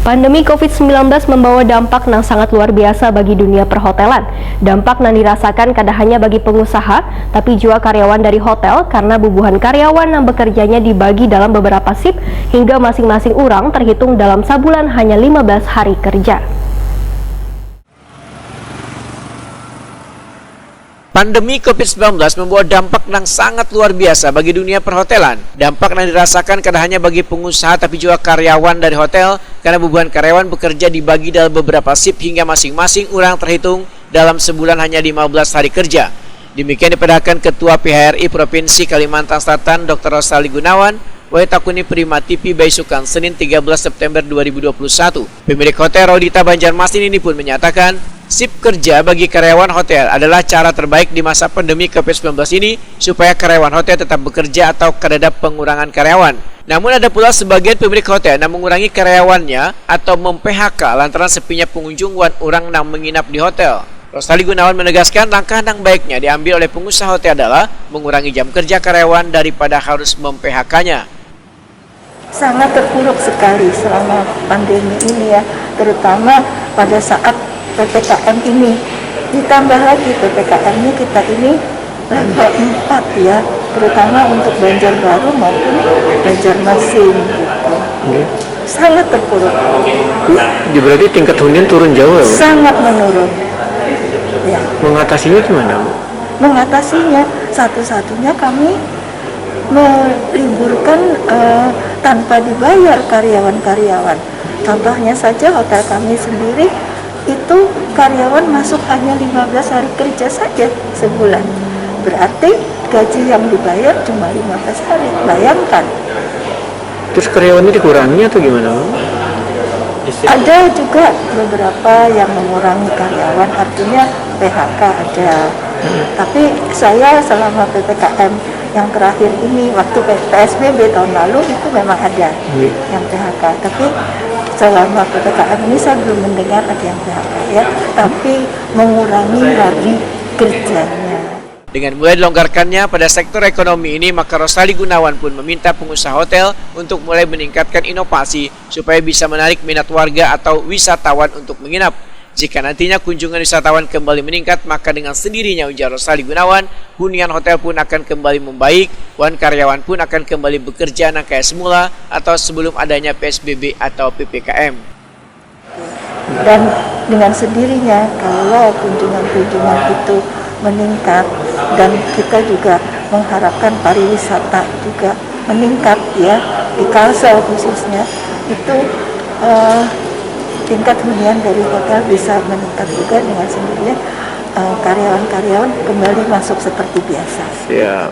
Pandemi COVID-19 membawa dampak yang sangat luar biasa bagi dunia perhotelan. Dampak yang dirasakan kada hanya bagi pengusaha, tapi juga karyawan dari hotel karena bubuhan karyawan yang bekerjanya dibagi dalam beberapa shift hingga masing-masing orang terhitung dalam sabulan hanya 15 hari kerja. Pandemi COVID-19 membawa dampak yang sangat luar biasa bagi dunia perhotelan. Dampak yang dirasakan kada hanya bagi pengusaha tapi juga karyawan dari hotel karena beban karyawan bekerja dibagi dalam beberapa shift hingga masing-masing orang terhitung dalam sebulan hanya 15 hari kerja. Demikian dipadahkan Ketua PHRI Provinsi Kalimantan Selatan Dr. Rosali Gunawan Waitakuni Prima TV Baisukan Senin 13 September 2021. Pemilik hotel Rodita Banjarmasin ini pun menyatakan shift kerja bagi karyawan hotel adalah cara terbaik di masa pandemi COVID-19 ini supaya karyawan hotel tetap bekerja atau kadada pengurangan karyawan. Namun ada pula sebagian pemilik hotel yang mengurangi karyawannya atau mem-PHK lantaran sepinya pengunjung wan orang yang menginap di hotel. Rosali Gunawan menegaskan langkah yang baiknya diambil oleh pengusaha hotel adalah mengurangi jam kerja karyawan daripada harus mem-PHK-nya. Sangat terpuruk sekali selama pandemi ini ya, terutama pada saat PPKM ini. Ditambah lagi PPKM-nya kita ini level 4 ya, terutama untuk Banjarbaru maupun Banjarmasin gitu. Sangat terpuruk. Berarti tingkat hunian turun jauh ya, Bu? Sangat menurun. Ya. Mengatasinya gimana, Bu? Mengatasinya satu-satunya kami meliburkan tanpa dibayar karyawan-karyawan. Contohnya saja hotel kami sendiri itu karyawan masuk hanya 15 hari kerja saja sebulan. Berarti gaji yang dibayar cuma 15 hari. Bayangkan. Terus karyawannya dikurangi atau gimana, Bu? Ada juga beberapa yang mengurangi karyawan, artinya PHK ada. Tapi saya selama PPKM yang terakhir ini, waktu PSBB tahun lalu itu memang ada yang PHK. Tapi selama PPKM ini saya belum mendengar ada yang PHK ya. Tapi mengurangi hari kerjanya. Dengan mulai dilonggarkannya pada sektor ekonomi ini, maka Rosali Gunawan pun meminta pengusaha hotel untuk mulai meningkatkan inovasi supaya bisa menarik minat warga atau wisatawan untuk menginap. Jika nantinya kunjungan wisatawan kembali meningkat, maka dengan sendirinya ujar Rosali Gunawan, hunian hotel pun akan kembali membaik, wan karyawan pun akan kembali bekerja kayak semula atau sebelum adanya PSBB atau PPKM. Dan dengan sendirinya kalau kunjungan-kunjungan itu meningkat dan kita juga mengharapkan pariwisata juga meningkat ya, di Kalsel khususnya itu tingkat hunian dari hotel bisa meningkat juga dengan sendirinya, karyawan-karyawan kembali masuk seperti biasa. Siap.